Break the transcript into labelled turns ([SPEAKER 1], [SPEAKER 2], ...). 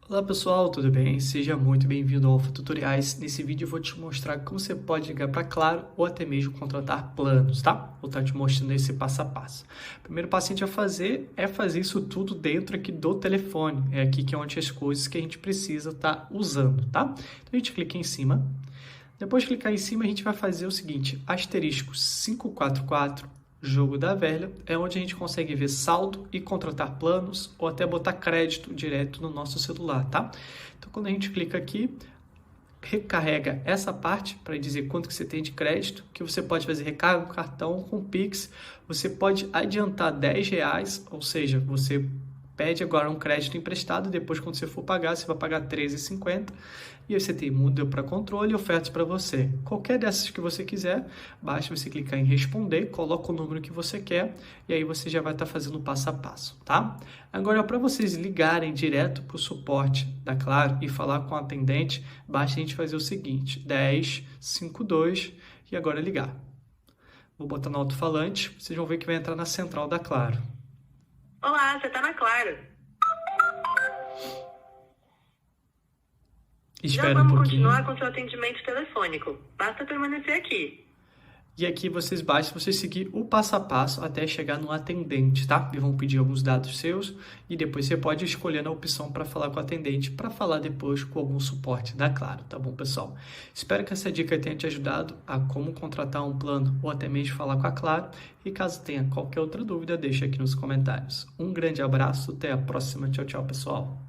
[SPEAKER 1] Olá pessoal, tudo bem? Seja muito bem-vindo ao Alfa Tutoriais. Nesse vídeo eu vou te mostrar como você pode ligar para Claro ou até mesmo contratar planos, tá? Vou estar te mostrando esse passo a passo. O primeiro passo que a gente vai fazer é fazer isso tudo dentro aqui do telefone. É aqui que é onde as coisas que a gente precisa estar usando, tá? Então a gente clica em cima. Depois de clicar em cima, a gente vai fazer o seguinte, asterisco 544, jogo da velha, é onde a gente consegue ver saldo e contratar planos ou até botar crédito direto no nosso celular, tá? Então, quando a gente clica aqui, recarrega essa parte para dizer quanto que você tem de crédito, que você pode fazer recarga com cartão, com Pix, você pode adiantar R$ 10, ou seja, você pede agora um crédito emprestado, depois quando você for pagar, você vai pagar R$ 13,50, e aí você tem muda para controle e ofertas para você. Qualquer dessas que você quiser, basta você clicar em responder, coloca o número que você quer, e aí você já vai estar fazendo o passo a passo, tá? Agora, para vocês ligarem direto para o suporte da Claro e falar com o atendente, basta a gente fazer o seguinte, 1052 e agora ligar. Vou botar no alto-falante, vocês vão ver que vai entrar na central da Claro.
[SPEAKER 2] Olá, você tá na Claro. Já
[SPEAKER 1] Espera um
[SPEAKER 2] vamos
[SPEAKER 1] pouquinho.
[SPEAKER 2] continuar com seu atendimento telefônico. Basta permanecer aqui.
[SPEAKER 1] E aqui basta você seguir o passo a passo até chegar no atendente, tá? E vão pedir alguns dados seus e depois você pode escolher a opção para falar com o atendente, para falar depois com algum suporte da Claro, tá bom, pessoal? Espero que essa dica tenha te ajudado a como contratar um plano ou até mesmo falar com a Claro. E caso tenha qualquer outra dúvida, deixa aqui nos comentários. Um grande abraço, até a próxima. Tchau, tchau, pessoal.